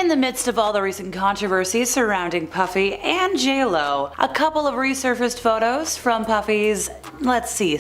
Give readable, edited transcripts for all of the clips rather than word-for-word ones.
In the midst of all the recent controversies surrounding Puffy and JLo, a couple of resurfaced photos from Puffy's,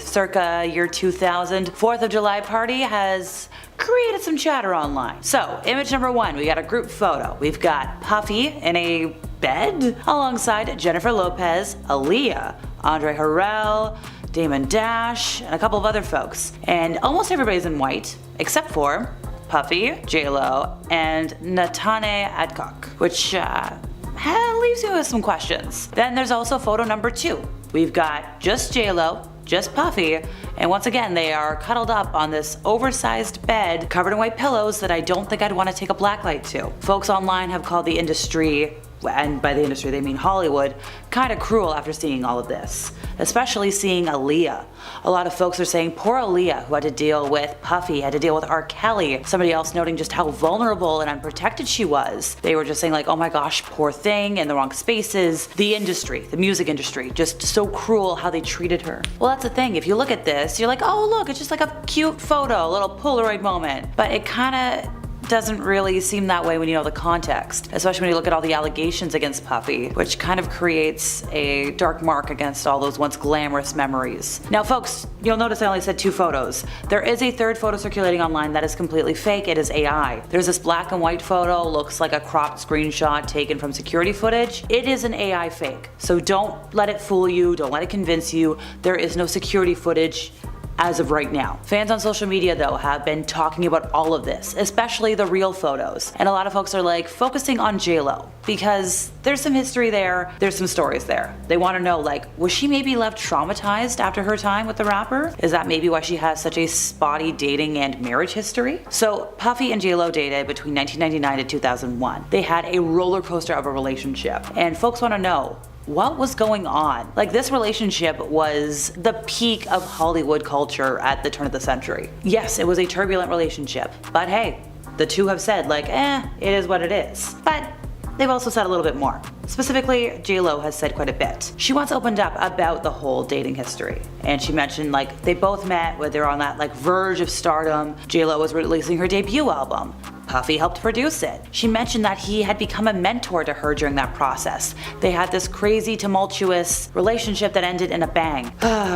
circa year 2000 4th of July party has created some chatter online. So, image number 1, we got a group photo. We've got Puffy in a bed alongside Jennifer Lopez, Aaliyah, Andre Harrell, Damon Dash, and a couple of other folks. And almost everybody's in white, except for Puffy, JLo, and Natane Adcock, which leaves you with some questions. Then there's also photo number 2. We've got just JLo, just Puffy, and once again they are cuddled up on this oversized bed covered in white pillows that I don't think I'd want to take a blacklight to. Folks online have called the industry, and by the industry they mean Hollywood, kinda cruel after seeing all of this, especially seeing Aaliyah. A lot of folks are saying poor Aaliyah, who had to deal with Puffy, had to deal with R. Kelly, somebody else noting just how vulnerable and unprotected she was. They were just saying like, oh my gosh, poor thing, in the wrong spaces. The industry, the music industry, just so cruel how they treated her. Well, that's the thing, if you look at this, you're like, oh look, it's just like a cute photo, a little Polaroid moment. But it kinda doesn't really seem that way when you know the context, especially when you look at all the allegations against Puffy, which kind of creates a dark mark against all those once glamorous memories. Now folks, you'll notice I only said 2 photos. There is a third photo circulating online that is completely fake. It is AI. There's this black and white photo, looks like a cropped screenshot taken from security footage. It is an AI fake, so don't let it fool you, don't let it convince you. There is no security footage as of right now. Fans on social media though have been talking about all of this, especially the real photos. And a lot of folks are like focusing on JLo because there's some history there, there's some stories there. They want to know like, was she maybe left traumatized after her time with the rapper? Is that maybe why she has such a spotty dating and marriage history? So Puffy and JLo dated between 1999 to 2001. They had a roller coaster of a relationship, and folks want to know, what was going on? Like, this relationship was the peak of Hollywood culture at the turn of the century. Yes, it was a turbulent relationship, but hey, the two have said like, it is what it is. But they've also said a little bit more. Specifically, J.Lo has said quite a bit. She once opened up about the whole dating history, and she mentioned like they both met when they were on that like verge of stardom. J.Lo was releasing her debut album. Puffy helped produce it. She mentioned that he had become a mentor to her during that process. They had this crazy, tumultuous relationship that ended in a bang.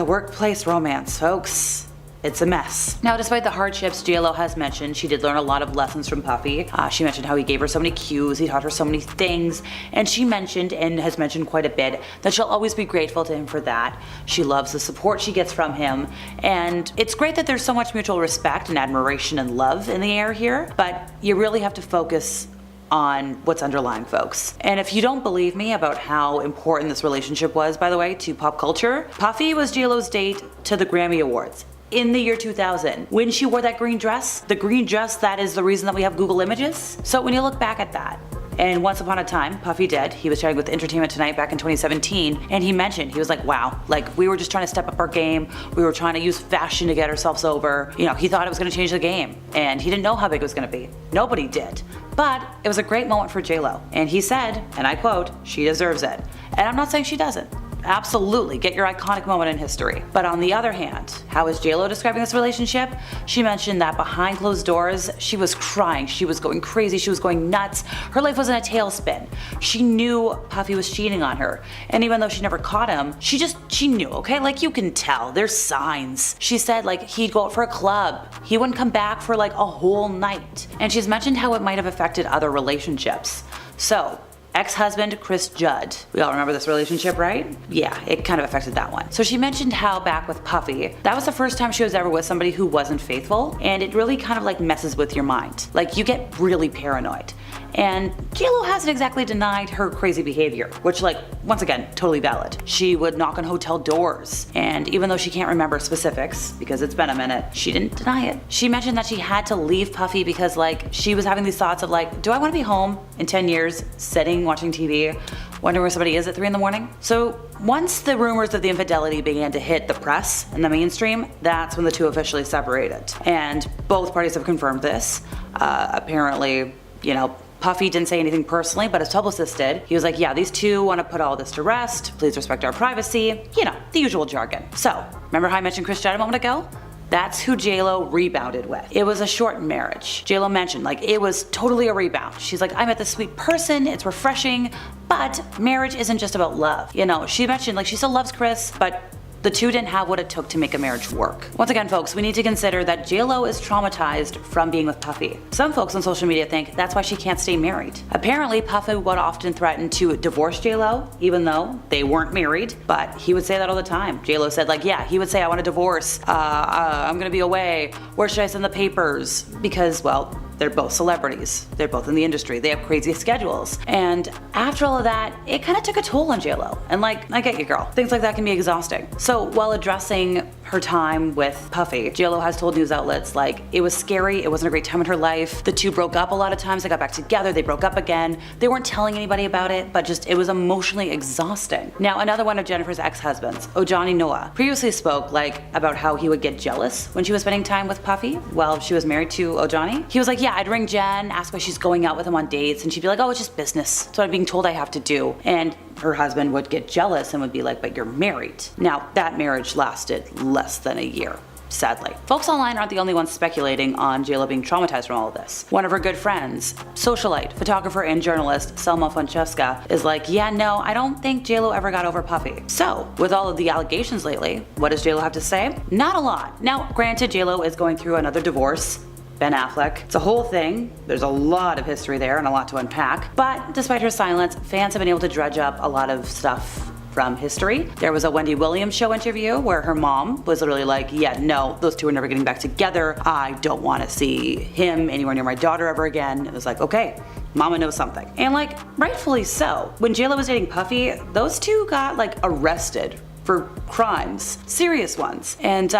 Workplace romance, folks. It's a mess. Now, despite the hardships JLo has mentioned, she did learn a lot of lessons from Puffy. She mentioned how he gave her so many cues, he taught her so many things, and she mentioned, and has mentioned quite a bit, that she'll always be grateful to him for that. She loves the support she gets from him, and it's great that there's so much mutual respect and admiration and love in the air here, but you really have to focus on what's underlying, folks. And if you don't believe me about how important this relationship was, by the way, to pop culture, Puffy was JLo's date to the Grammy Awards in the year 2000, when she wore that green dress. The green dress that is the reason that we have Google Images. So when you look back at that, and once upon a time, Puffy did, he was chatting with Entertainment Tonight back in 2017, and he mentioned, he was like, wow, like we were just trying to step up our game, we were trying to use fashion to get ourselves over. You know, he thought it was gonna change the game, and he didn't know how big it was gonna be. Nobody did. But it was a great moment for JLo, and he said, and I quote, she deserves it. And I'm not saying she doesn't. Absolutely, get your iconic moment in history. But on the other hand, how is JLo describing this relationship? She mentioned that behind closed doors, she was crying, she was going crazy, she was going nuts. Her life was in a tailspin. She knew Puffy was cheating on her. And even though she never caught him, she knew, okay? Like, you can tell, there's signs. She said like he'd go out for a club. He wouldn't come back for like a whole night. And she's mentioned how it might have affected other relationships. So, ex-husband Chris Judd. We all remember this relationship, right? Yeah, it kind of affected that one. So she mentioned how back with Puffy, that was the first time she was ever with somebody who wasn't faithful, and it really kind of like messes with your mind. Like, you get really paranoid. And JLo hasn't exactly denied her crazy behavior, which, like, once again, totally valid. She would knock on hotel doors, and even though she can't remember specifics, because it's been a minute, she didn't deny it. She mentioned that she had to leave Puffy because, like, she was having these thoughts of like, do I want to be home in 10 years, sitting, watching TV, wondering where somebody is at 3 in the morning? So once the rumors of the infidelity began to hit the press and the mainstream, that's when the two officially separated. And both parties have confirmed this. Apparently, you know, Puffy didn't say anything personally, but his publicist did. He was like, yeah, these two want to put all this to rest. Please respect our privacy. You know, the usual jargon. So, remember how I mentioned Chris Judd a moment ago? That's who J.Lo rebounded with. It was a short marriage. J.Lo mentioned, like, it was totally a rebound. She's like, I met this sweet person, it's refreshing, but marriage isn't just about love. You know, she mentioned, like, she still loves Chris, but the two didn't have what it took to make a marriage work. Once again, folks, we need to consider that J.Lo is traumatized from being with Puffy. Some folks on social media think that's why she can't stay married. Apparently, Puffy would often threaten to divorce J.Lo, even though they weren't married, but he would say that all the time. J.Lo said, like, yeah, he would say, I want a divorce, I'm gonna be away, where should I send the papers? Because, well, they're both celebrities. They're both in the industry. They have crazy schedules. And after all of that, it kind of took a toll on J.Lo. And like, I get you, girl. Things like that can be exhausting. So while addressing her time with Puffy, J.Lo has told news outlets, like, it was scary, it wasn't a great time in her life. The two broke up a lot of times, they got back together, they broke up again. They weren't telling anybody about it, but just, it was emotionally exhausting. Now, another one of Jennifer's ex-husbands, Ojani Noah, previously spoke, like, about how he would get jealous when she was spending time with Puffy while she was married to Ojani. He was like, yeah, I'd ring Jen, ask why she's going out with him on dates, and she'd be like, oh, it's just business. It's what I'm being told I have to do. And her husband would get jealous and would be like, but you're married. Now, that marriage lasted less than a year. Sadly. Folks online aren't the only ones speculating on J.Lo being traumatized from all of this. One of her good friends, socialite, photographer, and journalist Selma Francesca is like, yeah, no, I don't think J.Lo ever got over Puffy. So, with all of the allegations lately, what does J.Lo have to say? Not a lot. Now, granted, J.Lo is going through another divorce. Ben Affleck. It's a whole thing. There's a lot of history there and a lot to unpack. But despite her silence, fans have been able to dredge up a lot of stuff from history. There was a Wendy Williams show interview where her mom was literally like, yeah, no, those two are never getting back together. I don't want to see him anywhere near my daughter ever again. It was like, okay, mama knows something. And like, rightfully so. When J.Lo was dating Puffy, those two got like arrested for crimes, serious ones. And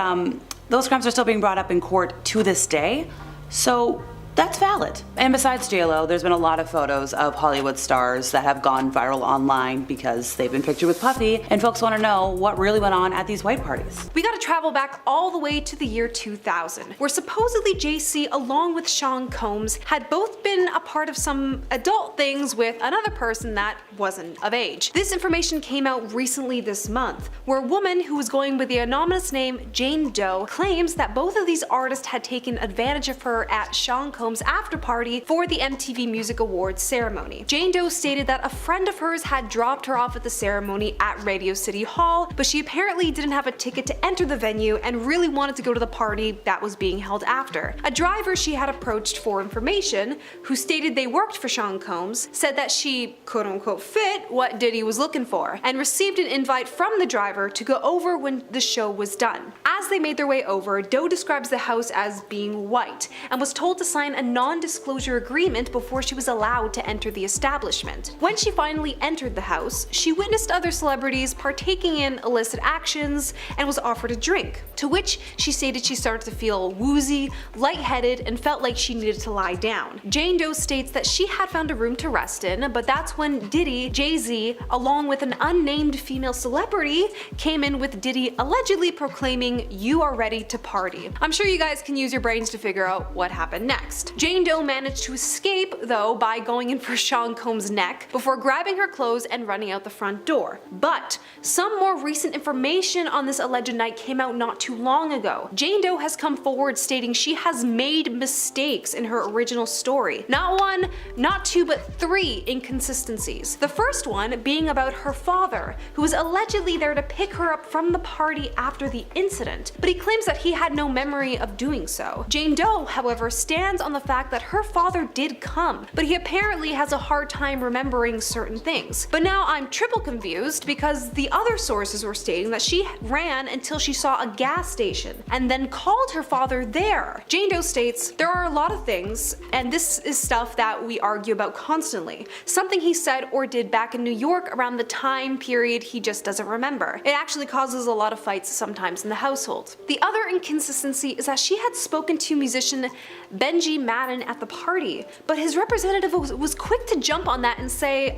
those crimes are still being brought up in court to this day. So that's valid. And besides J.Lo, there's been a lot of photos of Hollywood stars that have gone viral online because they've been pictured with Puffy, and folks want to know what really went on at these white parties. We gotta travel back all the way to the year 2000, where supposedly JC along with Sean Combs had both been a part of some adult things with another person that wasn't of age. This information came out recently this month, where a woman who was going with the anonymous name Jane Doe claims that both of these artists had taken advantage of her at Sean Combs' after party for the MTV Music Awards ceremony. Jane Doe stated that a friend of hers had dropped her off at the ceremony at Radio City Hall, but she apparently didn't have a ticket to enter the venue and really wanted to go to the party that was being held after. A driver she had approached for information, who stated they worked for Sean Combs, said that she quote-unquote fit what Diddy was looking for, and received an invite from the driver to go over when the show was done. As they made their way over, Doe describes the house as being white, and was told to sign a non-disclosure agreement before she was allowed to enter the establishment. When she finally entered the house, she witnessed other celebrities partaking in illicit actions and was offered a drink, to which she stated she started to feel woozy, lightheaded, and felt like she needed to lie down. Jane Doe states that she had found a room to rest in, but that's when Diddy, Jay-Z, along with an unnamed female celebrity, came in with Diddy allegedly proclaiming, "You are ready to party." I'm sure you guys can use your brains to figure out what happened next. Jane Doe managed to escape, though, by going in for Sean Combs' neck before grabbing her clothes and running out the front door. But some more recent information on this alleged night came out not too long ago. Jane Doe has come forward stating she has made mistakes in her original story. Not one, not two, but three inconsistencies. The first one being about her father, who was allegedly there to pick her up from the party after the incident, but he claims that he had no memory of doing so. Jane Doe, however, stands on the fact that her father did come, but he apparently has a hard time remembering certain things. But now I'm triple confused because the other sources were stating that she ran until she saw a gas station and then called her father there. Jane Doe states, "There are a lot of things, and this is stuff that we argue about constantly. Something he said or did back in New York around the time period he just doesn't remember. It actually causes a lot of fights sometimes in the household." The other inconsistency is that she had spoken to musician Benji Steve Madden at the party, but his representative was quick to jump on that and say,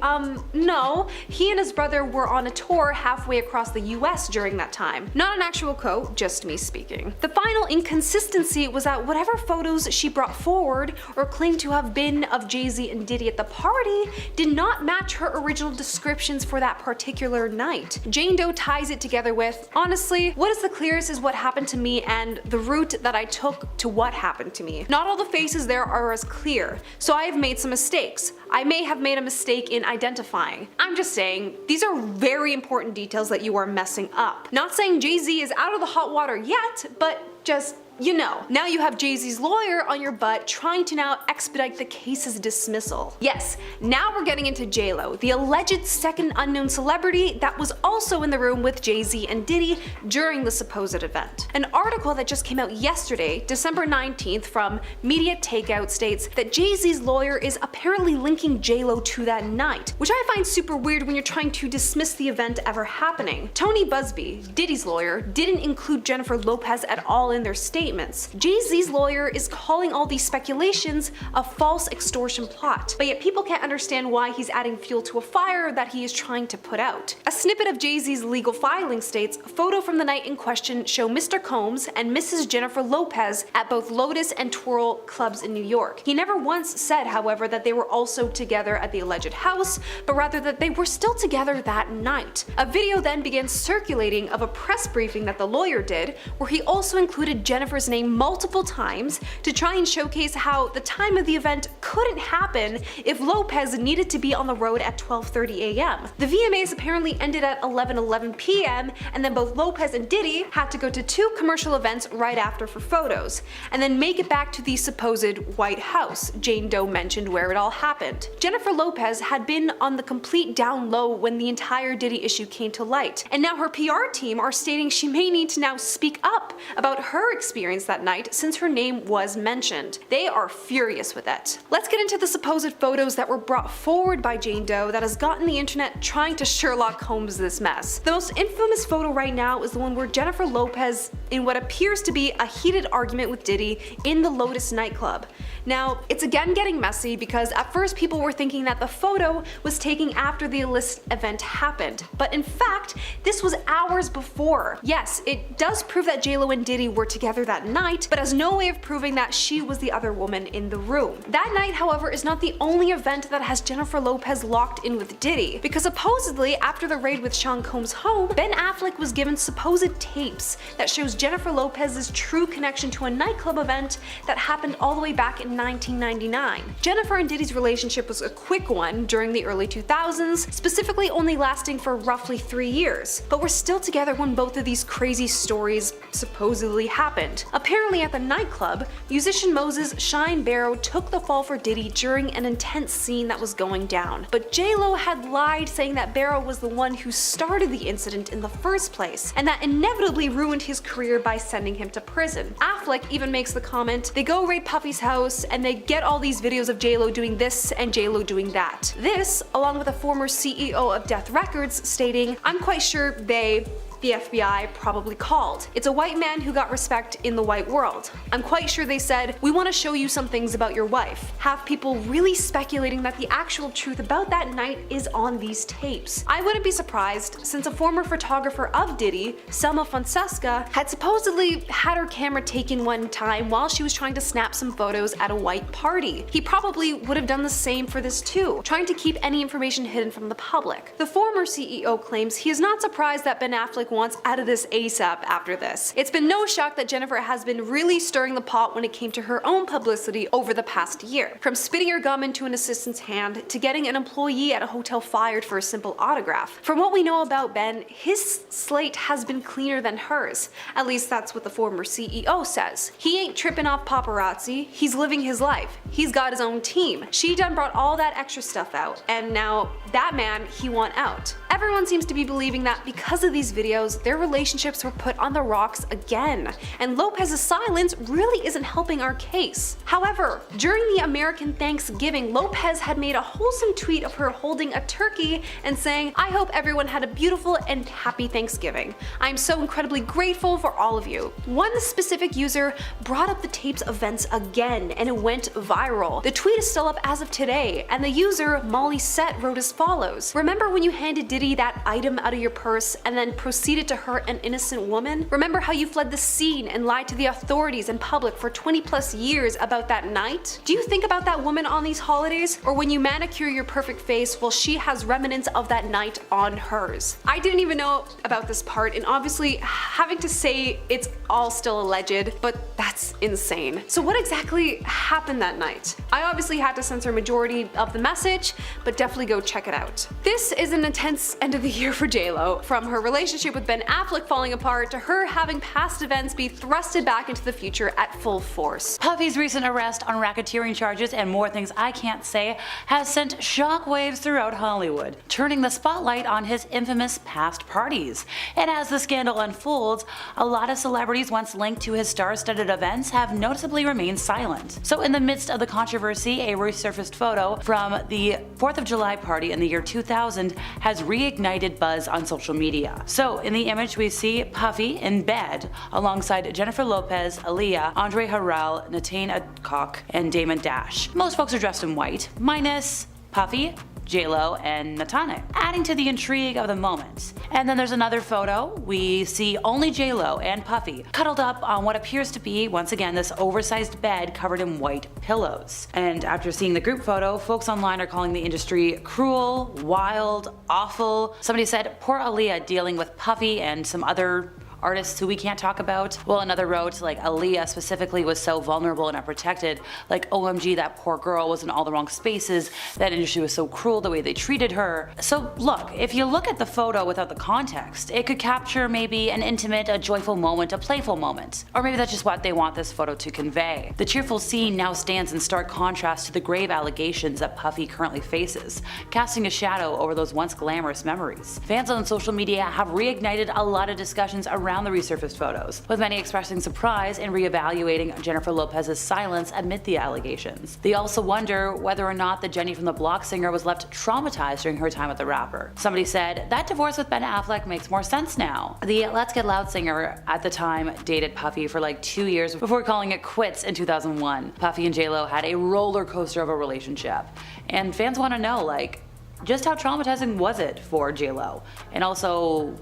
no, he and his brother were on a tour halfway across the US during that time. Not an actual quote, just me speaking. The final inconsistency was that whatever photos she brought forward or claimed to have been of Jay-Z and Diddy at the party did not match her original descriptions for that particular night. Jane Doe ties it together with, honestly, what is the clearest is what happened to me and the route that I took to what happened to me. Not all the faces there are as clear, so I have made some mistakes. I may have made a mistake in identifying. I'm just saying, these are very important details that you are messing up. Not saying Jay-Z is out of the hot water yet, but just, you know. Now you have Jay-Z's lawyer on your butt trying to now expedite the case's dismissal. Yes, now we're getting into J.Lo, the alleged second unknown celebrity that was also in the room with Jay-Z and Diddy during the supposed event. An article that just came out yesterday, December 19th from Media Takeout states that Jay-Z's lawyer is apparently linking J.Lo to that night, which I find super weird when you're trying to dismiss the event ever happening. Tony Busby, Diddy's lawyer, didn't include Jennifer Lopez at all in their statements. Jay-Z's lawyer is calling all these speculations a false extortion plot, but yet people can't understand why he's adding fuel to a fire that he is trying to put out. A snippet of Jay-Z's legal filing states, a photo from the night in question show Mr. Combs and Mrs. Jennifer Lopez at both Lotus and Twirl clubs in New York. He never once said, however, that they were also together at the alleged house, but rather that they were still together that night. A video then began circulating of a press briefing that the lawyer did, where he also included Jennifer's name multiple times to try and showcase how the time of the event couldn't happen if Lopez needed to be on the road at 12:30 a.m. The VMAs apparently ended at 11:11 p.m. and then both Lopez and Diddy had to go to 2 commercial events right after for photos, and then make it back to the supposed White House. Jane Doe mentioned where it all happened. Jennifer Lopez had been on the complete down low when the entire Diddy issue came to light, and now her PR team are stating she may need to now speak up about her experience that night since her name was mentioned. They are furious with it. Let's get into the supposed photos that were brought forward by Jane Doe that has gotten the internet trying to Sherlock Holmes this mess. The most infamous photo right now is the one where Jennifer Lopez in what appears to be a heated argument with Diddy in the Lotus nightclub. Now, it's again getting messy because at first people were thinking that the photo was taken after the illicit event happened, but in fact, this was hours before. Yes, it does prove that J.Lo and Diddy were together that night, but has no way of proving that she was the other woman in the room. That night, however, is not the only event that has Jennifer Lopez locked in with Diddy, because supposedly after the raid with Sean Combs' home, Ben Affleck was given supposed tapes that shows Jennifer Lopez's true connection to a nightclub event that happened all the way back in 1999. Jennifer and Diddy's relationship was a quick one during the early 2000s, specifically only lasting for roughly 3 years, but were still together when both of these crazy stories supposedly happened. Apparently at the nightclub, musician Moses Shine Barrow took the fall for Diddy during an intense scene that was going down, but J.Lo had lied saying that Barrow was the one who started the incident in the first place, and that inevitably ruined his career by sending him to prison. Affleck even makes the comment, they go raid Puffy's house and they get all these videos of J.Lo doing this and J.Lo doing that. This, along with a former CEO of Death Records stating, I'm quite sure they, the FBI, probably called. It's a white man who got respect in the white world. I'm quite sure they said, we want to show you some things about your wife. Have people really speculating that the actual truth about that night is on these tapes. I wouldn't be surprised, since a former photographer of Diddy, Selma Fonseca, had supposedly had her camera taken one time while she was trying to snap some photos at a white party. He probably would have done the same for this too, trying to keep any information hidden from the public. The former CEO claims he is not surprised that Ben Affleck wants out of this ASAP after this. It's been no shock that Jennifer has been really stirring the pot when it came to her own publicity over the past year. From spitting her gum into an assistant's hand to getting an employee at a hotel fired for a simple autograph. From what we know about Ben, his slate has been cleaner than hers. At least that's what the former CEO says. He ain't tripping off paparazzi, he's living his life. He's got his own team. She done brought all that extra stuff out, and now that man he want out. Everyone seems to be believing that because of these videos, videos, their relationships were put on the rocks again, and Lopez's silence really isn't helping our case. However, during the American Thanksgiving, Lopez had made a wholesome tweet of her holding a turkey and saying, "I hope everyone had a beautiful and happy Thanksgiving. I'm so incredibly grateful for all of you." One specific user brought up the tape's events again, and it went viral. The tweet is still up as of today, and the user, Molly Set, wrote as follows: "Remember when you handed Diddy that item out of your purse and then proceeded to hurt an innocent woman? Remember how you fled the scene and lied to the authorities and public for 20+ years about that night? Do you think about that woman on these holidays? Or when you manicure your perfect face, well, she has remnants of that night on hers." I didn't even know about this part, and obviously having to say it's all still alleged, but that's insane. So what exactly happened that night? I obviously had to censor majority of the message, but definitely go check it out. This is an intense end of the year for J.Lo. From her relationship with Ben Affleck falling apart to her having past events be thrusted back into the future at full force. Puffy's recent arrest on racketeering charges and more things I can't say has sent shockwaves throughout Hollywood, turning the spotlight on his infamous past parties. And as the scandal unfolds, a lot of celebrities once linked to his star-studded events have noticeably remained silent. So in the midst of the controversy, a resurfaced photo from the 4th of July party in the year 2000 has reignited buzz on social media. So in the image we see Puffy in bed alongside Jennifer Lopez, Aaliyah, Andre Harrell, Natane Adcock, and Damon Dash. Most folks are dressed in white, minus Puffy, J.Lo, and Natane, adding to the intrigue of the moment. And then there's another photo. We see only J.Lo and Puffy cuddled up on what appears to be, once again, this oversized bed covered in white pillows. And after seeing the group photo, folks online are calling the industry cruel, wild, awful. Somebody said, "Poor Aaliyah dealing with Puffy and some other artists who we can't talk about." Well, another wrote, like, Aaliyah specifically was so vulnerable and unprotected, like, OMG, that poor girl was in all the wrong spaces, that industry was so cruel the way they treated her. So look, if you look at the photo without the context, it could capture maybe an intimate, a joyful moment, a playful moment. Or maybe that's just what they want this photo to convey. The cheerful scene now stands in stark contrast to the grave allegations that Puffy currently faces, casting a shadow over those once glamorous memories. Fans on social media have reignited a lot of discussions around the resurfaced photos, with many expressing surprise and reevaluating Jennifer Lopez's silence amid the allegations. They also wonder whether or not the Jenny from the Block singer was left traumatized during her time with the rapper. Somebody said, "That divorce with Ben Affleck makes more sense now." The Let's Get Loud singer at the time dated Puffy for like 2 years before calling it quits in 2001. Puffy and J.Lo had a roller coaster of a relationship, and fans want to know, like, just how traumatizing was it for J.Lo? And also,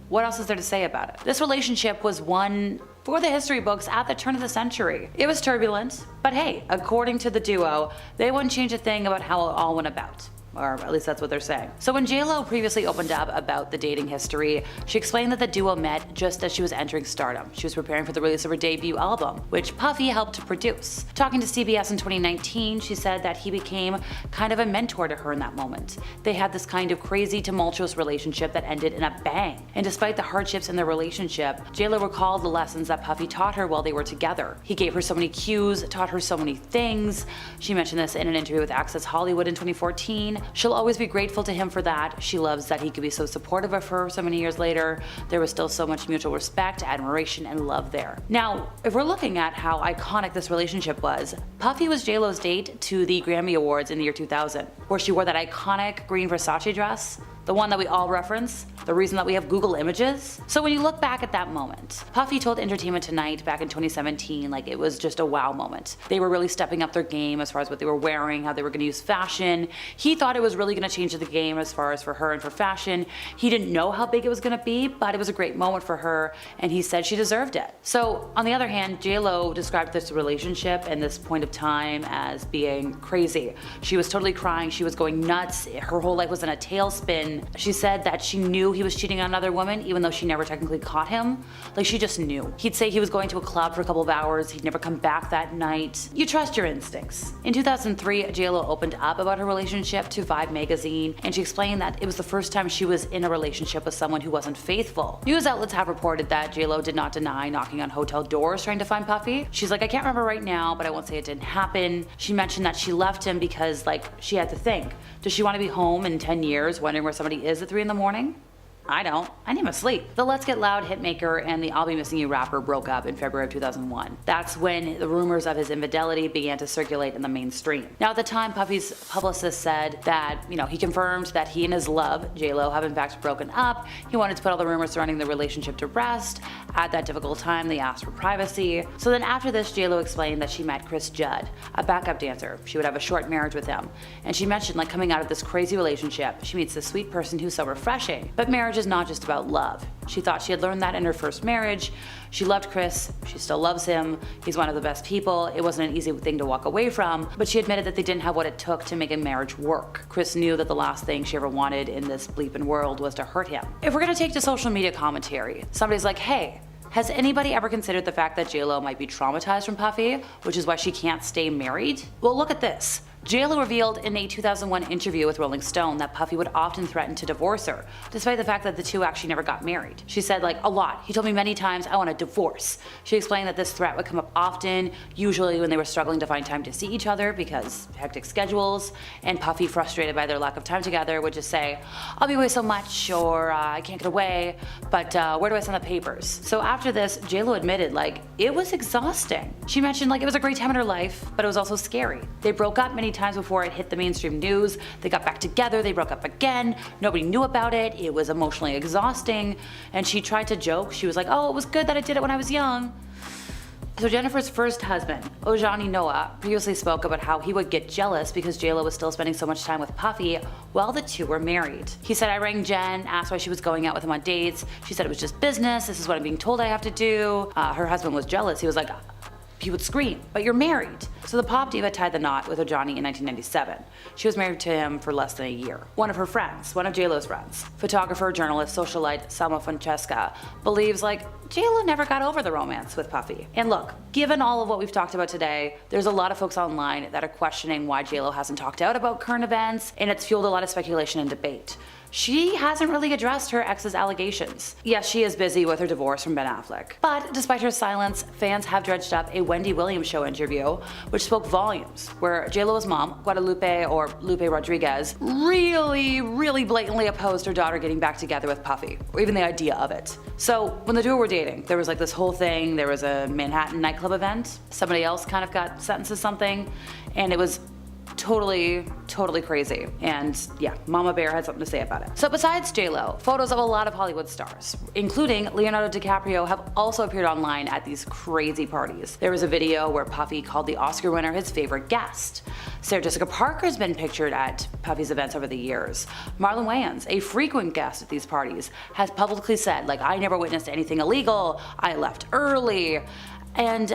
what else is there to say about it? This relationship was one for the history books at the turn of the century. It was turbulent, but hey, according to the duo, they wouldn't change a thing about how it all went about. Or at least that's what they're saying. So when J.Lo previously opened up about the dating history, she explained that the duo met just as she was entering stardom. She was preparing for the release of her debut album, which Puffy helped to produce. Talking to CBS in 2019, she said that he became kind of a mentor to her in that moment. They had this kind of crazy, tumultuous relationship that ended in a bang. And despite the hardships in their relationship, J.Lo recalled the lessons that Puffy taught her while they were together. He gave her so many cues, taught her so many things. She mentioned this in an interview with Access Hollywood in 2014. She'll always be grateful to him for that. She loves that he could be so supportive of her so many years later. There was still so much mutual respect, admiration, and love there. Now, if we're looking at how iconic this relationship was, Puffy was J.Lo's date to the Grammy Awards in the year 2000, where she wore that iconic green Versace dress, the one that we all reference, the reason that we have Google Images. So when you look back at that moment, Puffy told Entertainment Tonight back in 2017 like it was just a wow moment. They were really stepping up their game as far as what they were wearing, how they were going to use fashion. He thought it was really going to change the game as far as for her and for fashion. He didn't know how big it was going to be, but it was a great moment for her, and he said she deserved it. So on the other hand, J.Lo described this relationship and this point of time as being crazy. She was totally crying, she was going nuts, her whole life was in a tailspin. She said that she knew he was cheating on another woman even though she never technically caught him. Like, she just knew. He'd say he was going to a club for a couple of hours, he'd never come back that night. You trust your instincts. In 2003, J.Lo opened up about her relationship to Vibe magazine, and she explained that it was the first time she was in a relationship with someone who wasn't faithful. News outlets have reported that J.Lo did not deny knocking on hotel doors trying to find Puffy. She's like, "I can't remember right now, but I won't say it didn't happen." She mentioned that she left him because, like, she had to think. Does she want to be home in 10 years wondering where somebody is at 3 in the morning? I don't. I need my sleep. The Let's Get Loud hitmaker and the I'll Be Missing You rapper broke up in February of 2001. That's when the rumors of his infidelity began to circulate in the mainstream. Now at the time, Puffy's publicist said that, he confirmed that he and his love, J.Lo, have in fact broken up. He wanted to put all the rumors surrounding the relationship to rest. At that difficult time, they asked for privacy. So then after this, J.Lo explained that she met Chris Judd, a backup dancer. She would have a short marriage with him. And she mentioned coming out of this crazy relationship, she meets this sweet person who's so refreshing. But marriage is not just about love. She thought she had learned that in her first marriage. She loved Chris, she still loves him, he's one of the best people. It wasn't an easy thing to walk away from, but she admitted that they didn't have what it took to make a marriage work. Chris knew that the last thing she ever wanted in this bleeping world was to hurt him. If we're gonna take to social media commentary, somebody's like, hey, has anybody ever considered the fact that J.Lo might be traumatized from Puffy, which is why she can't stay married? Well, look at this. J.Lo revealed in a 2001 interview with Rolling Stone that Puffy would often threaten to divorce her, despite the fact that the two actually never got married. She said, a lot. He told me many times, I want a divorce. She explained that this threat would come up often, usually when they were struggling to find time to see each other because hectic schedules, and Puffy, frustrated by their lack of time together, would just say, I'll be away so much, or I can't get away, but where do I send the papers? So after this, J.Lo admitted, it was exhausting. She mentioned, it was a great time in her life, but it was also scary. They broke up many times before it hit the mainstream news. They got back together, they broke up again, nobody knew about it, it was emotionally exhausting, and she tried to joke. She was like, oh, it was good that I did it when I was young. So Jennifer's first husband, Ojani Noah, previously spoke about how he would get jealous because J.Lo was still spending so much time with Puffy while the two were married. He said, I rang Jen, asked why she was going out with him on dates. She said it was just business, this is what I'm being told I have to do. Her husband was jealous. He was like, he would scream, but you're married. So the pop diva tied the knot with Ojani in 1997. She was married to him for less than a year. One of her friends, one of J.Lo's friends, photographer, journalist, socialite Salma Francesca, believes J.Lo never got over the romance with Puffy. And look, given all of what we've talked about today, there's a lot of folks online that are questioning why J.Lo hasn't talked out about current events, and it's fueled a lot of speculation and debate. She hasn't really addressed her ex's allegations. Yes, she is busy with her divorce from Ben Affleck. But despite her silence, fans have dredged up a Wendy Williams show interview, which spoke volumes, where J.Lo's mom, Guadalupe or Lupe Rodriguez, really blatantly opposed her daughter getting back together with Puffy, or even the idea of it. So when the duo were dating, there was this whole thing, there was a Manhattan nightclub event, somebody else kind of got sentenced to something, and it was totally crazy. And yeah, Mama Bear had something to say about it. So besides J.Lo, photos of a lot of Hollywood stars, including Leonardo DiCaprio, have also appeared online at these crazy parties. There was a video where Puffy called the Oscar winner his favorite guest. Sarah Jessica Parker's been pictured at Puffy's events over the years. Marlon Wayans, a frequent guest at these parties, has publicly said, I never witnessed anything illegal, I left early. And,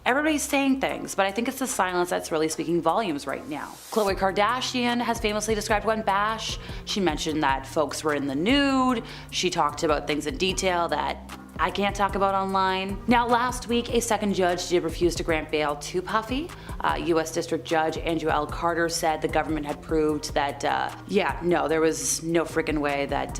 everybody's saying things, but I think it's the silence that's really speaking volumes right now. Khloe Kardashian has famously described one bash. She mentioned that folks were in the nude. She talked about things in detail that I can't talk about online. Now, last week, a second judge did refuse to grant bail to Puffy. U.S. District Judge Andrew L. Carter said the government had proved that, there was no freaking way that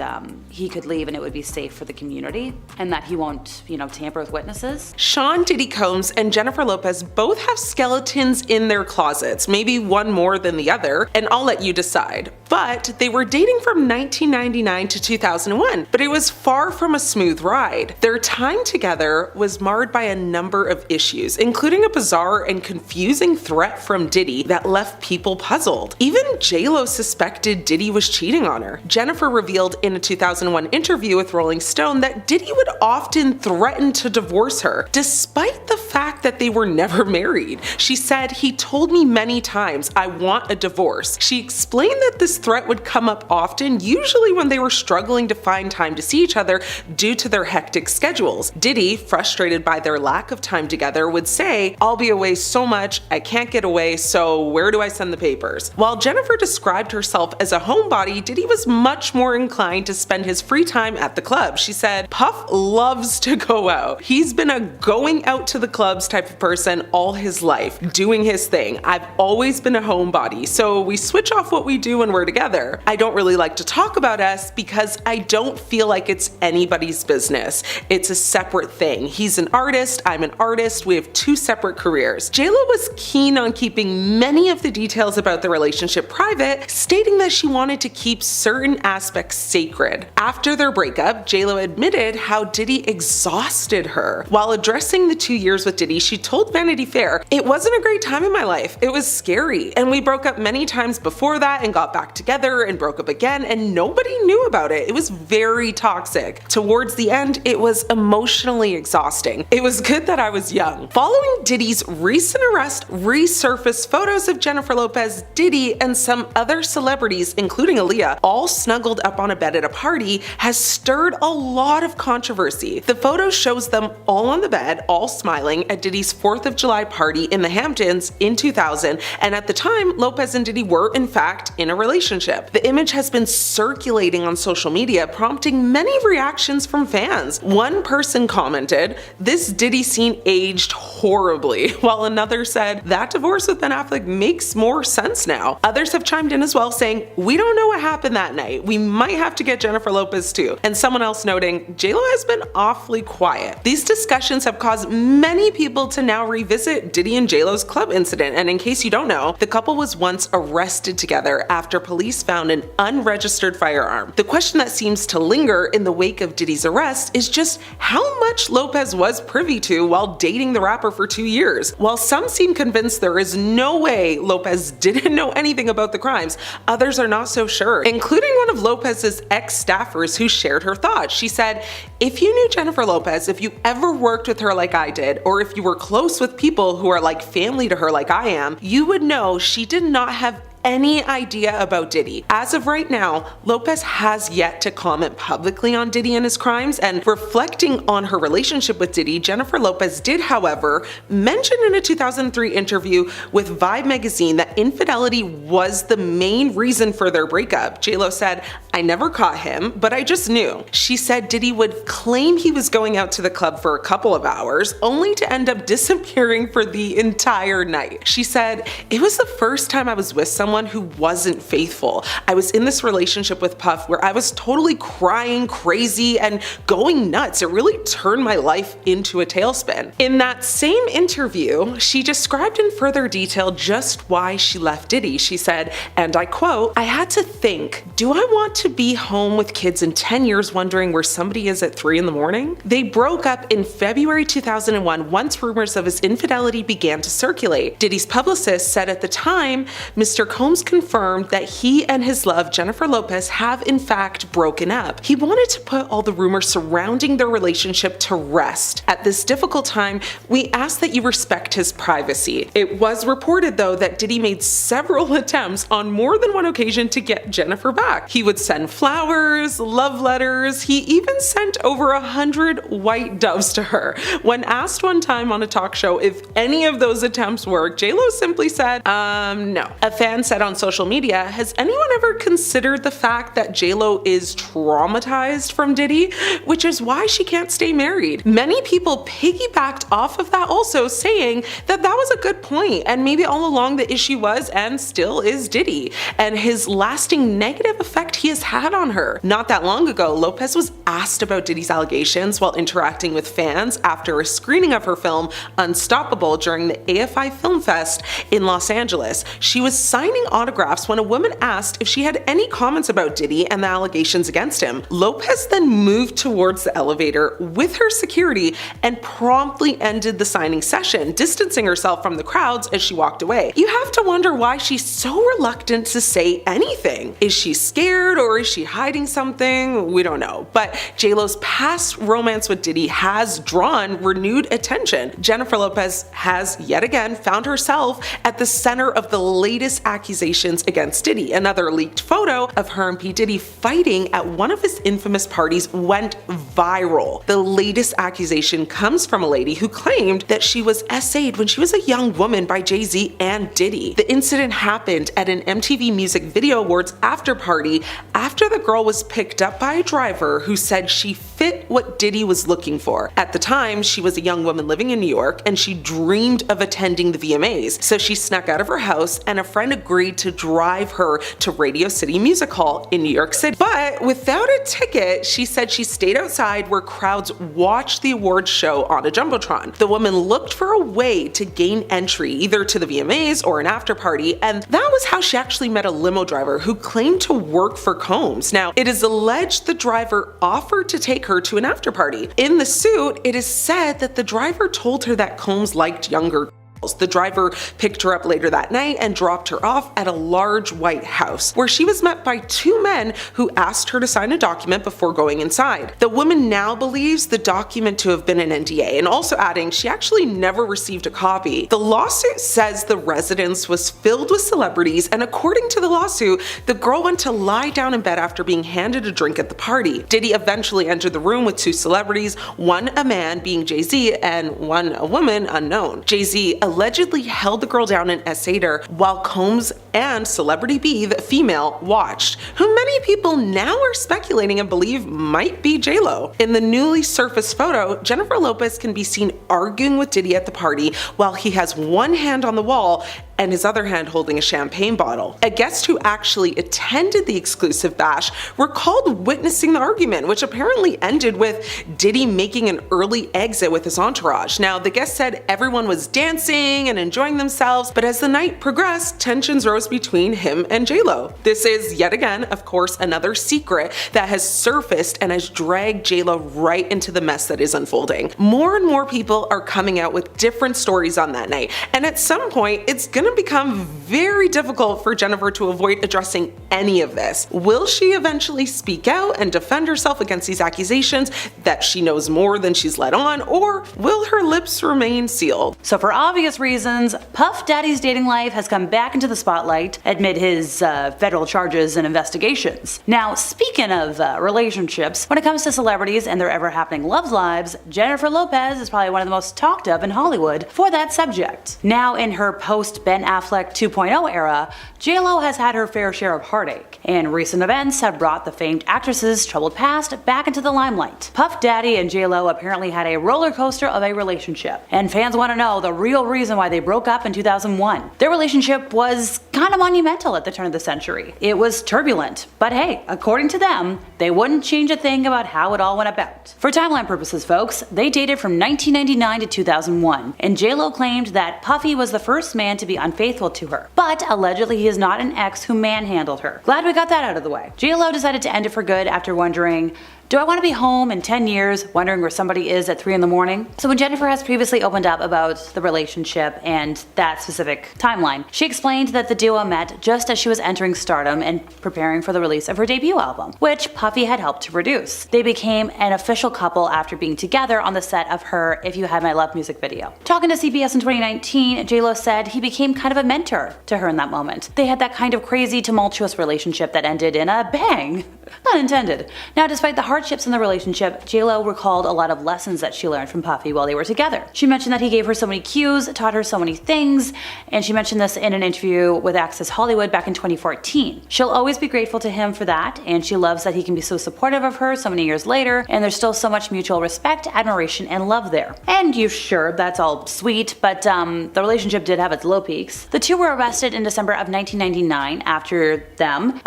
he could leave and it would be safe for the community, and that he won't, tamper with witnesses. Sean Diddy Combs and Jennifer Lopez both have skeletons in their closets, maybe one more than the other, and I'll let you decide. But they were dating from 1999 to 2001, but it was far from a smooth ride. Their time together was marred by a number of issues, including a bizarre and confusing threat from Diddy that left people puzzled. Even J.Lo suspected Diddy was cheating on her. Jennifer revealed in a 2001 interview with Rolling Stone that Diddy would often threaten to divorce her, despite the fact that they were never married. She said, he told me many times, I want a divorce. She explained that this threat would come up often, usually when they were struggling to find time to see each other due to their hectic schedules. Diddy, frustrated by their lack of time together, would say, I'll be away so much, I can't get away, so where do I send the papers? While Jennifer described herself as a homebody, Diddy was much more inclined to spend his free time at the club. She said, Puff loves to go out. He's been a going out to the clubs type of person all his life, doing his thing. I've always been a homebody, so we switch off what we do when we're together. I don't really like to talk about us because I don't feel like it's anybody's business. it's a separate thing. He's an artist, I'm an artist, we have two separate careers. J.Lo was keen on keeping many of the details about the relationship private, stating that she wanted to keep certain aspects sacred. After their breakup, J.Lo admitted how Diddy exhausted her. While addressing the 2 years with Diddy, she told Vanity Fair, "It wasn't a great time in my life. It was scary. And we broke up many times before that and got back together and broke up again, and nobody knew about it. It was very toxic. Towards the end, it was emotionally exhausting. It was good that I was young." Following Diddy's recent arrest, resurfaced photos of Jennifer Lopez, Diddy, and some other celebrities, including Aaliyah, all snuggled up on a bed at a party, has stirred a lot of controversy. The photo shows them all on the bed, all smiling, at Diddy's 4th of July party in the Hamptons in 2000, and at the time, Lopez and Diddy were, in fact, in a relationship. The image has been circulating on social media, prompting many reactions from fans. One person commented, "This Diddy scene aged horribly," while another said, "That divorce with Ben Affleck makes more sense now." Others have chimed in as well, saying, "We don't know what happened that night. We might have to get Jennifer Lopez too." And someone else noting, "J.Lo has been awfully quiet." These discussions have caused many people to now revisit Diddy and J.Lo's club incident, and in case you don't know, the couple was once arrested together after police found an unregistered firearm. The question that seems to linger in the wake of Diddy's arrest is just how much Lopez was privy to while dating the rapper for 2 years. While some seem convinced there is no way Lopez didn't know anything about the crimes, others are not so sure, including one of Lopez's ex-staffers who shared her thoughts. She said, "If you knew Jennifer Lopez, if you ever worked with her like I did, or if you were close with people who are like family to her like I am, you would know she did not have any idea about Diddy." As of right now, Lopez has yet to comment publicly on Diddy and his crimes, and reflecting on her relationship with Diddy, Jennifer Lopez did, however, mention in a 2003 interview with Vibe magazine that infidelity was the main reason for their breakup. J.Lo said, "I never caught him, but I just knew." She said Diddy would claim he was going out to the club for a couple of hours, only to end up disappearing for the entire night. She said, "It was the first time I was with someone who wasn't faithful. I was in this relationship with Puff where I was totally crying crazy and going nuts. It really turned my life into a tailspin." In that same interview, she described in further detail just why she left Diddy. She said, and I quote, "I had to think, do I want to be home with kids in 10 years wondering where somebody is at 3 in the morning?" They broke up in February 2001 once rumors of his infidelity began to circulate. Diddy's publicist said at the time, Mr. Combs confirmed that he and his love, Jennifer Lopez, have in fact broken up. He wanted to put all the rumors surrounding their relationship to rest. At this difficult time, we ask that you respect his privacy. It was reported, though, that Diddy made several attempts on more than one occasion to get Jennifer back. He would send flowers, love letters, he even sent over 100 white doves to her. When asked one time on a talk show if any of those attempts worked, J.Lo simply said, no. A fan said on social media, "Has anyone ever considered the fact that J.Lo is traumatized from Diddy, which is why she can't stay married?" Many people piggybacked off of that also, saying that that was a good point, and maybe all along the issue was and still is Diddy, and his lasting negative effect he has had on her. Not that long ago, Lopez was asked about Diddy's allegations while interacting with fans after a screening of her film Unstoppable during the AFI Film Fest in Los Angeles. She was signing autographs when a woman asked if she had any comments about Diddy and the allegations against him. Lopez then moved towards the elevator with her security and promptly ended the signing session, distancing herself from the crowds as she walked away. You have to wonder why she's so reluctant to say anything. Is she scared or is she hiding something? We don't know. But J.Lo's past romance with Diddy has drawn renewed attention. Jennifer Lopez has yet again found herself at the center of the latest accusations against Diddy. Another leaked photo of her and P. Diddy fighting at one of his infamous parties went viral. The latest accusation comes from a lady who claimed that she was SA'd when she was a young woman by Jay-Z and Diddy. The incident happened at an MTV Music Video Awards after party after the girl was picked up by a driver who said she fit what Diddy was looking for. At the time, she was a young woman living in New York and she dreamed of attending the VMAs, so she snuck out of her house and a friend agreed to drive her to Radio City Music Hall in New York City. But without a ticket, she said she stayed outside where crowds watched the awards show on a jumbotron. The woman looked for a way to gain entry either to the VMAs or an after party, and that was how she actually met a limo driver who claimed to work for Combs. Now, it is alleged the driver offered to take her to an after party. In the suit, it is said that the driver told her that Combs liked younger girls. The driver picked her up later that night and dropped her off at a large white house, where she was met by two men who asked her to sign a document before going inside. The woman now believes the document to have been an NDA, and also adding she actually never received a copy. The lawsuit says the residence was filled with celebrities, and according to the lawsuit, the girl went to lie down in bed after being handed a drink at the party. Diddy eventually entered the room with two celebrities, one a man being Jay-Z and one a woman unknown. Jay-Z allegedly held the girl down and essayed her while Combs and Celebrity B, the female, watched, who many people now are speculating and believe might be J.Lo. In the newly surfaced photo, Jennifer Lopez can be seen arguing with Diddy at the party while he has one hand on the wall and his other hand holding a champagne bottle. A guest who actually attended the exclusive bash recalled witnessing the argument, which apparently ended with Diddy making an early exit with his entourage. Now, the guest said everyone was dancing and enjoying themselves, but as the night progressed, tensions rose between him and J.Lo. This is, yet again, of course, another secret that has surfaced and has dragged J.Lo right into the mess that is unfolding. More and more people are coming out with different stories on that night, and at some point, it's gonna become very difficult for Jennifer to avoid addressing any of this. Will she eventually speak out and defend herself against these accusations that she knows more than she's let on, or will her lips remain sealed? So for obvious reasons, Puff Daddy's dating life has come back into the spotlight amid his federal charges and investigations. Now, speaking of relationships, when it comes to celebrities and their ever-happening love lives, Jennifer Lopez is probably one of the most talked of in Hollywood for that subject. Now in her post-Ben Affleck 2.0 era, J.Lo has had her fair share of heartache, and recent events have brought the famed actress's troubled past back into the limelight. Puff Daddy and J.Lo apparently had a roller coaster of a relationship, and fans want to know the real reason why they broke up in 2001. Their relationship was kind of monumental at the turn of the century. It was turbulent, but hey, according to them, they wouldn't change a thing about how it all went about. For timeline purposes, folks, they dated from 1999 to 2001, and J.Lo claimed that Puffy was the first man to be unfaithful to her, but allegedly he is not an ex who manhandled her. Glad we got that out of the way. J.Lo decided to end it for good after wondering, do I want to be home in 10 years wondering where somebody is at 3 in the morning? So when Jennifer has previously opened up about the relationship and that specific timeline, she explained that the duo met just as she was entering stardom and preparing for the release of her debut album, which Puffy had helped to produce. They became an official couple after being together on the set of her If You Had My Love music video. Talking to CBS in 2019, J.Lo said he became kind of a mentor to her in that moment. They had that kind of crazy, tumultuous relationship that ended in a bang. Not intended. Now, despite the hardships in the relationship, J.Lo recalled a lot of lessons that she learned from Puffy while they were together. She mentioned that he gave her so many cues, taught her so many things, and she mentioned this in an interview with Access Hollywood back in 2014. She'll always be grateful to him for that, and she loves that he can be so supportive of her so many years later, and there's still so much mutual respect, admiration, and love there. And you sure, that's all sweet, but the relationship did have its low peaks. The two were arrested in December of 1999 after them,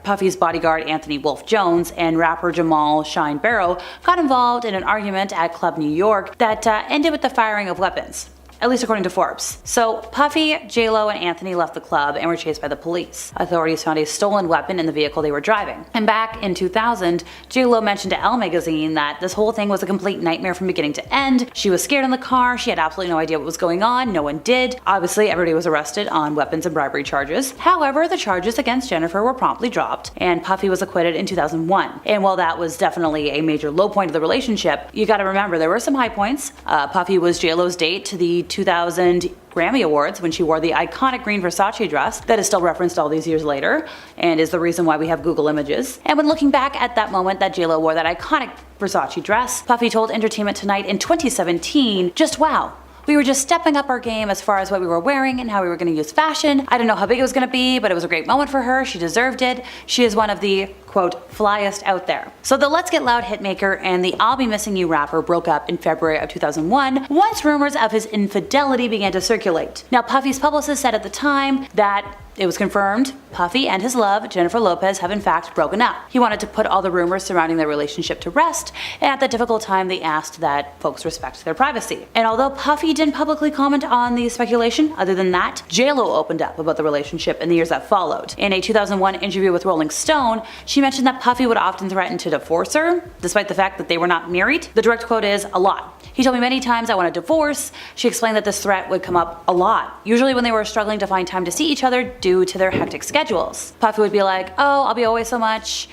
Puffy's bodyguard Anthony Wolf Jones and rapper Jamal Shine Barrow got involved in an argument at Club New York that ended with the firing of weapons. At least according to Forbes. So Puffy, J.Lo, and Anthony left the club and were chased by the police. Authorities found a stolen weapon in the vehicle they were driving. And back in 2000, J.Lo mentioned to Elle magazine that this whole thing was a complete nightmare from beginning to end. She was scared in the car, she had absolutely no idea what was going on, no one did. Obviously, everybody was arrested on weapons and bribery charges. However, the charges against Jennifer were promptly dropped, and Puffy was acquitted in 2001. And while that was definitely a major low point of the relationship, you gotta remember there were some high points. Puffy was J.Lo's date to the 2000 Grammy Awards when she wore the iconic green Versace dress that is still referenced all these years later and is the reason why we have Google images. And when looking back at that moment that J.Lo wore that iconic Versace dress, Puffy told Entertainment Tonight in 2017, just wow. We were just stepping up our game as far as what we were wearing and how we were going to use fashion. I didn't know how big it was going to be, but it was a great moment for her. She deserved it. She is one of the, quote, flyest out there. So the Let's Get Loud hitmaker and the I'll Be Missing You rapper broke up in February of 2001 once rumors of his infidelity began to circulate. Now, Puffy's publicist said at the time that it was confirmed Puffy and his love, Jennifer Lopez, have in fact broken up. He wanted to put all the rumors surrounding their relationship to rest, and at that difficult time they asked that folks respect their privacy. And although Puffy didn't publicly comment on the speculation, other than that, J.Lo opened up about the relationship in the years that followed. In a 2001 interview with Rolling Stone, she mentioned that Puffy would often threaten to divorce her, despite the fact that they were not married. The direct quote is, "A lot. He told me many times I want a divorce." She explained that this threat would come up a lot, usually when they were struggling to find time to see each other due to their hectic schedules. Puffy would be like, "Oh, I'll be away so much."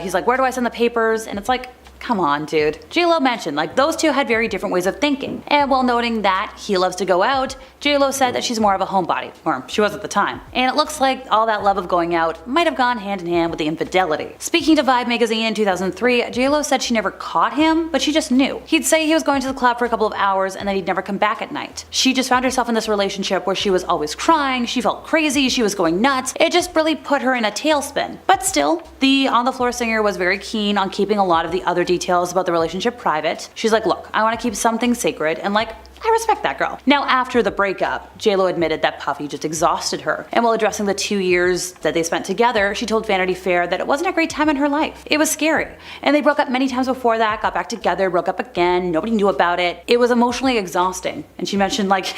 He's like, "Where do I send the papers?" And it's like, come on, dude. J.Lo mentioned, like, those two had very different ways of thinking. And while noting that he loves to go out, J.Lo said that she's more of a homebody, or she was at the time. And it looks like all that love of going out might have gone hand in hand with the infidelity. Speaking to Vibe magazine in 2003, J.Lo said she never caught him, but she just knew. He'd say he was going to the club for a couple of hours and then he'd never come back at night. She just found herself in this relationship where she was always crying, she felt crazy, she was going nuts. It just really put her in a tailspin. But still, the on-the-floor singer was very keen on keeping a lot of the other details about the relationship private. She's like, "Look, I want to keep something sacred," and like, I respect that girl. Now, after the breakup, J.Lo admitted that Puffy just exhausted her. And while addressing the 2 years that they spent together, she told Vanity Fair that it wasn't a great time in her life. It was scary. And they broke up many times before that, got back together, broke up again, nobody knew about it. It was emotionally exhausting. And she mentioned, like, it's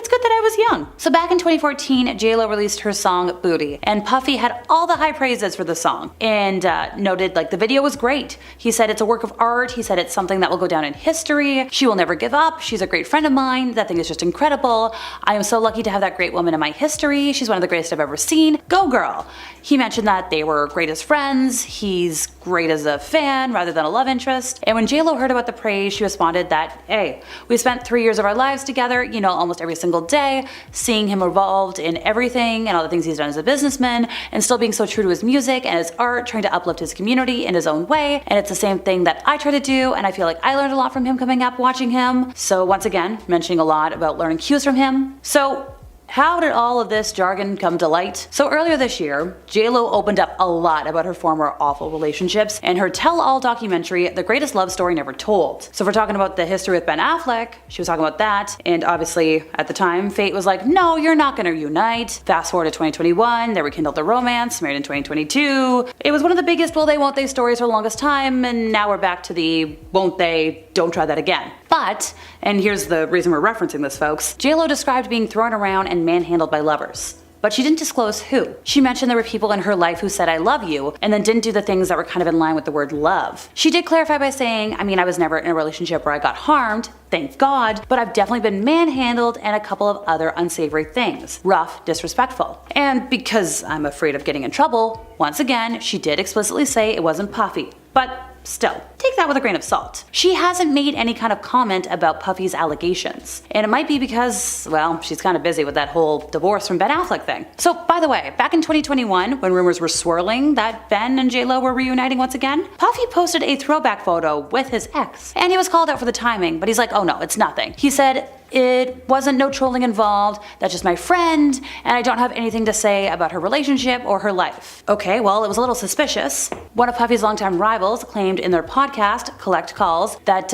good that I was young. So back in 2014, J.Lo released her song Booty. And Puffy had all the high praises for the song. And noted, like, the video was great. He said it's a work of art. He said it's something that will go down in history. She will never give up. She's a great friend of mine. That thing is just incredible. I am so lucky to have that great woman in my history. She's one of the greatest I've ever seen. Go girl. He mentioned that they were great as friends. He's great as a fan rather than a love interest. And when J.Lo heard about the praise, she responded that, "Hey, we spent 3 years of our lives together, you know, almost every single day, seeing him evolved in everything and all the things he's done as a businessman, and still being so true to his music and his art, trying to uplift his community in his own way. And it's the same thing that I try to do, and I feel like I learned a lot from him coming up watching him." So once again, mentioning a lot about learning cues from him. So how did all of this jargon come to light? So earlier this year, J.Lo opened up a lot about her former awful relationships in her tell-all documentary, The Greatest Love Story Never Told. So if we're talking about the history with Ben Affleck, she was talking about that, and obviously at the time, fate was like, no, you're not gonna reunite. Fast forward to 2021, they rekindled their romance, married in 2022. It was one of the biggest will they won't they stories for the longest time, and now we're back to the won't they, don't try that again. But, and here's the reason we're referencing this, folks, J.Lo described being thrown around and manhandled by lovers. But she didn't disclose who. She mentioned there were people in her life who said, "I love you," and then didn't do the things that were kind of in line with the word love. She did clarify by saying, "I mean, I was never in a relationship where I got harmed, thank God, but I've definitely been manhandled and a couple of other unsavory things. Rough, disrespectful." And because I'm afraid of getting in trouble, once again, she did explicitly say it wasn't Puffy. But still, take that with a grain of salt. She hasn't made any kind of comment about Puffy's allegations. And it might be because, well, she's kind of busy with that whole divorce from Ben Affleck thing. So, by the way, back in 2021, when rumors were swirling that Ben and J.Lo were reuniting once again, Puffy posted a throwback photo with his ex. And he was called out for the timing, but he's like, "Oh no, it's nothing." He said, "It wasn't no trolling involved, that's just my friend, and I don't have anything to say about her relationship or her life." Okay, well, it was a little suspicious. One of Puffy's longtime rivals claimed in their podcast, Collect Calls, that,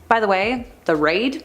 by the way, the raid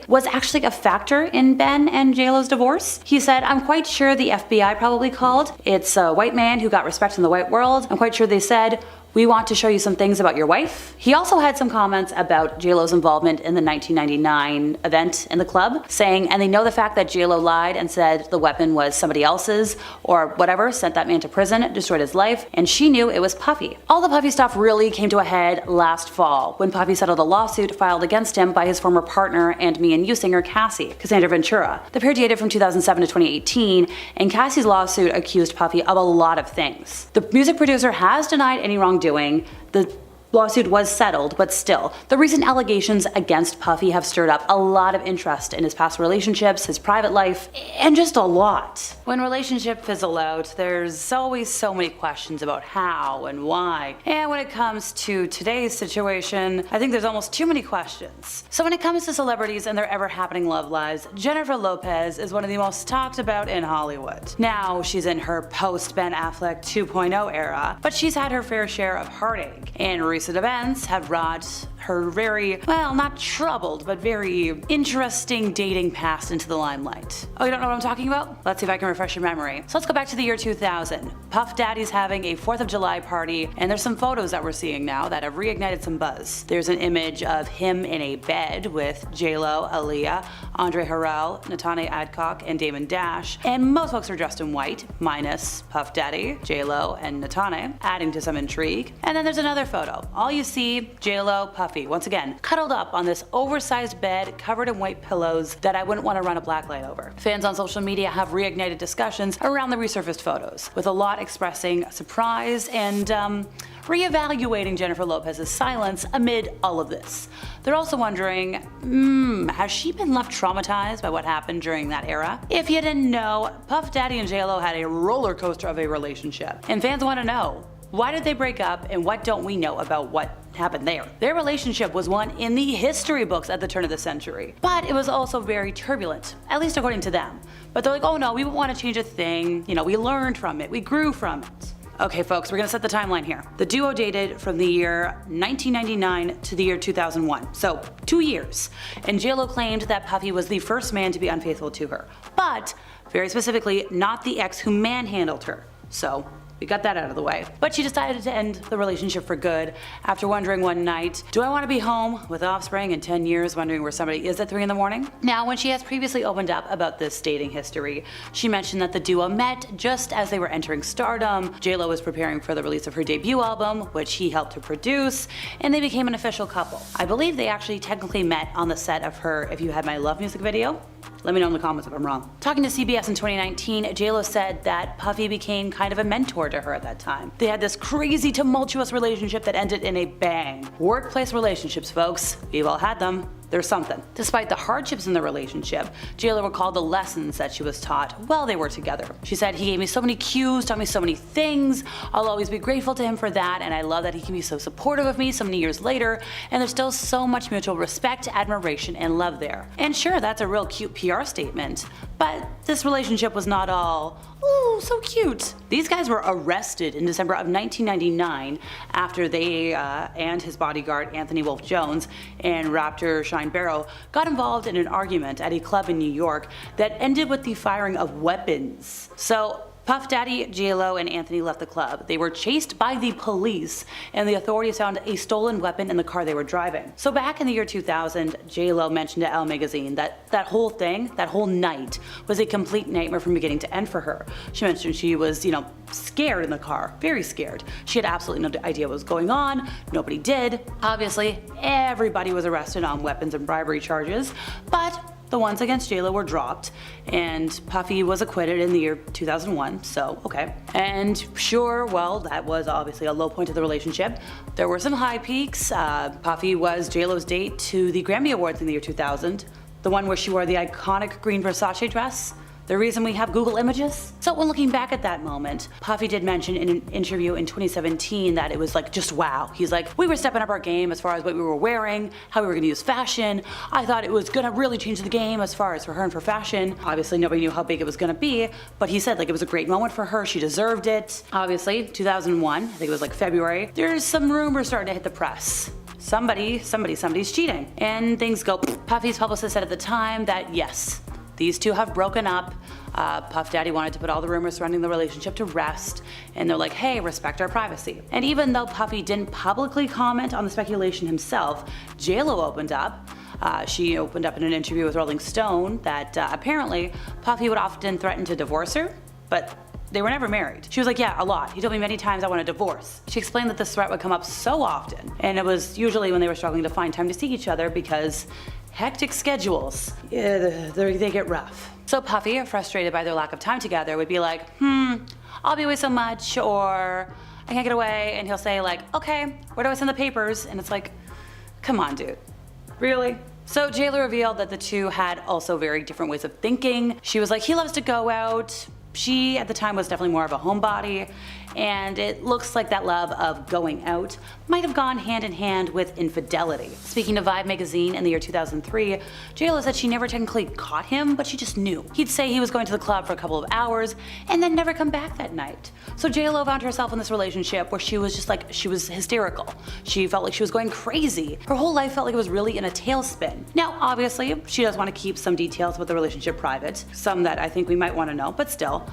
was actually a factor in Ben and J.Lo's divorce. He said, "I'm quite sure the FBI probably called. It's a white man who got respect in the white world. I'm quite sure they said, 'We want to show you some things about your wife.'" He also had some comments about J.Lo's involvement in the 1999 event in the club, saying, "And they know the fact that J.Lo lied and said the weapon was somebody else's, or whatever, sent that man to prison, destroyed his life, and she knew it was Puffy." All the Puffy stuff really came to a head last fall, when Puffy settled a lawsuit filed against him by his former partner and Me and You singer Cassie, Cassandra Ventura. The pair dated from 2007 to 2018, and Cassie's lawsuit accused Puffy of a lot of things. The music producer has denied any wrongdoing. The lawsuit was settled, but still, the recent allegations against Puffy have stirred up a lot of interest in his past relationships, his private life, and just a lot. When relationships fizzle out, there's always so many questions about how and why. And when it comes to today's situation, I think there's almost too many questions. So when it comes to celebrities and their ever-happening love lives, Jennifer Lopez is one of the most talked about in Hollywood. Now, she's in her post-Ben Affleck 2.0 era, but she's had her fair share of heartache, and recent events have brought her very, well, not troubled, but very interesting dating past into the limelight. Oh, you don't know what I'm talking about? Let's see if I can refresh your memory. So let's go back to the year 2000. Puff Daddy's having a 4th of July party, and there's some photos that we're seeing now that have reignited some buzz. There's an image of him in a bed with J.Lo, Aaliyah, Andre Harrell, Natane Adcock, and Damon Dash, and most folks are dressed in white, minus Puff Daddy, J.Lo, and Natane, adding to some intrigue. And then there's another photo. All you see, J.Lo, Puffy, once again, cuddled up on this oversized bed covered in white pillows that I wouldn't want to run a black light over. Fans on social media have reignited discussions around the resurfaced photos, with a lot expressing surprise and reevaluating Jennifer Lopez's silence amid all of this. They're also wondering, has she been left traumatized by what happened during that era? If you didn't know, Puff Daddy and JLo had a roller coaster of a relationship, and fans want to know, why did they break up and what don't we know about what happened there? Their relationship was one in the history books at the turn of the century, but it was also very turbulent, at least according to them. But they're like, oh no, we won't want to change a thing. You know, we learned from it, we grew from it. Okay folks, we're gonna set the timeline here. The duo dated from the year 1999 to the year 2001, so 2 years. And JLo claimed that Puffy was the first man to be unfaithful to her, but very specifically, not the ex who manhandled her. So we got that out of the way. But she decided to end the relationship for good after wondering one night, do I want to be home with offspring in 10 years wondering where somebody is at 3 in the morning? Now, when she has previously opened up about this dating history, she mentioned that the duo met just as they were entering stardom. JLo was preparing for the release of her debut album, which he helped to produce, and they became an official couple. I believe they actually technically met on the set of her If You Had My Love music video. Let me know in the comments if I'm wrong. Talking to CBS in 2019, JLo said that Puffy became kind of a mentor to her at that time. They had this crazy, tumultuous relationship that ended in a bang. Workplace relationships, folks. We've all had them. There's something. Despite the hardships in the relationship, JLo recalled the lessons that she was taught while they were together. She said, he gave me so many cues, taught me so many things. I'll always be grateful to him for that, and I love that he can be so supportive of me so many years later, and there's still so much mutual respect, admiration, and love there. And sure, that's a real cute PR statement, but this relationship was not all, ooh, so cute. These guys were arrested in December of 1999 after they and his bodyguard Anthony Wolf Jones and Raptor Shine Barrow got involved in an argument at a club in New York that ended with the firing of weapons. So Puff Daddy, JLo, and Anthony left the club. They were chased by the police, and the authorities found a stolen weapon in the car they were driving. So back in the year 2000, JLo mentioned to Elle magazine that that whole thing, that whole night, was a complete nightmare from beginning to end for her. She mentioned she was, scared in the car, very scared. She had absolutely no idea what was going on. Nobody did. Obviously, everybody was arrested on weapons and bribery charges, but the ones against JLo were dropped, and Puffy was acquitted in the year 2001, so okay. And sure, well, that was obviously a low point of the relationship. There were some high peaks. Puffy was JLo's date to the Grammy Awards in the year 2000, the one where she wore the iconic green Versace dress. The reason we have Google Images? So when looking back at that moment, Puffy did mention in an interview in 2017 that it was like just wow. He's like, we were stepping up our game as far as what we were wearing, how we were gonna use fashion. I thought it was gonna really change the game as far as for her and for fashion. Obviously nobody knew how big it was gonna be, but he said like it was a great moment for her, she deserved it. Obviously, 2001, I think it was like February, there's some rumors starting to hit the press. Somebody's cheating. And things go. Puffy's publicist said at the time that yes, these two have broken up. Puff Daddy wanted to put all the rumors surrounding the relationship to rest, and they're like, hey, respect our privacy. And even though Puffy didn't publicly comment on the speculation himself, JLo opened up. She opened up in an interview with Rolling Stone that apparently Puffy would often threaten to divorce her, but they were never married. She was like, yeah, a lot. He told me many times I want a divorce. She explained that this threat would come up so often, and it was usually when they were struggling to find time to see each other because hectic schedules, they get rough. So Puffy, frustrated by their lack of time together, would be like, I'll be away so much, or I can't get away. And he'll say like, okay, where do I send the papers? And it's like, come on, dude. Really? So J.Lo revealed that the two had also very different ways of thinking. She was like, he loves to go out. She, at the time, was definitely more of a homebody, and it looks like that love of going out might have gone hand in hand with infidelity. Speaking of Vibe magazine in the year 2003, J.Lo said she never technically caught him, but she just knew. He'd say he was going to the club for a couple of hours and then never come back that night. So J.Lo found herself in this relationship where she was just like, she was hysterical. She felt like she was going crazy. Her whole life felt like it was really in a tailspin. Now, obviously, she does want to keep some details about the relationship private, some that I think we might want to know, but still.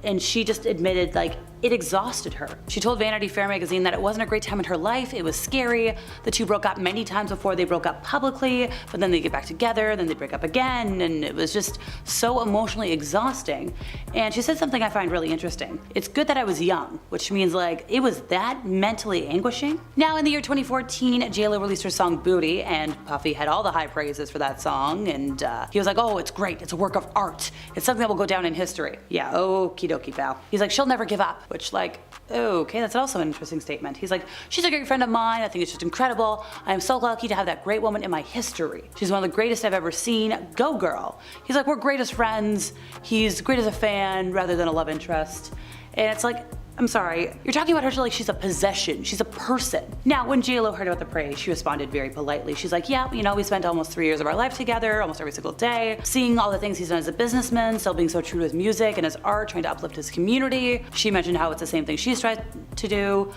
And she just admitted like it exhausted her. She told Vanity Fair magazine that it wasn't a great time in her life, it was scary. The two broke up many times before they broke up publicly, but then they get back together, then they break up again, and it was just so emotionally exhausting. And she said something I find really interesting. It's good that I was young, which means like it was that mentally anguishing. Now in the year 2014, J.Lo released her song Booty, and Puffy had all the high praises for that song, and he was like, oh, it's great, it's a work of art. It's something that will go down in history. Yeah, okie dokie, pal. He's like, she'll never give up, which like, okay, that's also an interesting statement. He's like, she's a great friend of mine, I think it's just incredible. I am so lucky to have that great woman in my history. She's one of the greatest I've ever seen. Go girl. He's like, we're great as friends. He's great as a fan rather than a love interest. And it's like, I'm sorry, you're talking about her like she's a possession, she's a person. Now, when J.Lo heard about the praise, she responded very politely. She's like, yeah, you know, we spent almost 3 years of our life together, almost every single day, seeing all the things he's done as a businessman, still being so true to his music and his art, trying to uplift his community. She mentioned how it's the same thing she's tried to do.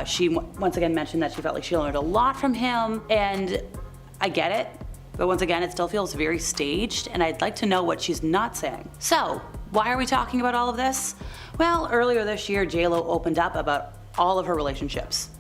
She once again mentioned that she felt like she learned a lot from him, and I get it. But once again, it still feels very staged, and I'd like to know what she's not saying. So, why are we talking about all of this? Well, earlier this year, J.Lo opened up about all of her relationships.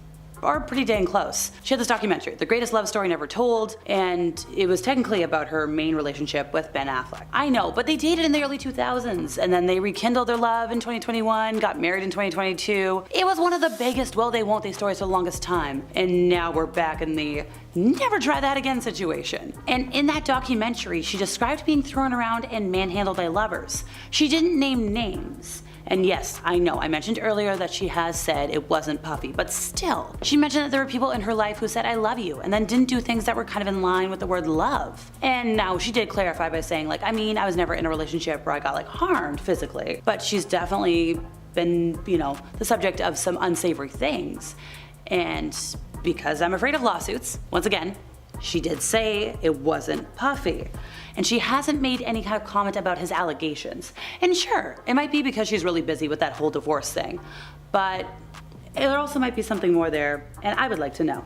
Or pretty dang close. She had this documentary, The Greatest Love Story Never Told, and it was technically about her main relationship with Ben Affleck. I know, but they dated in the early 2000s, and then they rekindled their love in 2021, got married in 2022. It was one of the biggest will they won't they stories for the longest time, and now we're back in the never try that again situation. And in that documentary, she described being thrown around and manhandled by lovers. She didn't name names. And yes, I know, I mentioned earlier that she has said it wasn't Puffy, but still. She mentioned that there were people in her life who said, I love you, and then didn't do things that were kind of in line with the word love. And now she did clarify by saying like, I mean, I was never in a relationship where I got like harmed physically, but she's definitely been, you know, the subject of some unsavory things. And because I'm afraid of lawsuits, once again, she did say it wasn't Puffy. And she hasn't made any kind of comment about his allegations. And sure, it might be because she's really busy with that whole divorce thing, but there also might be something more there, and I would like to know.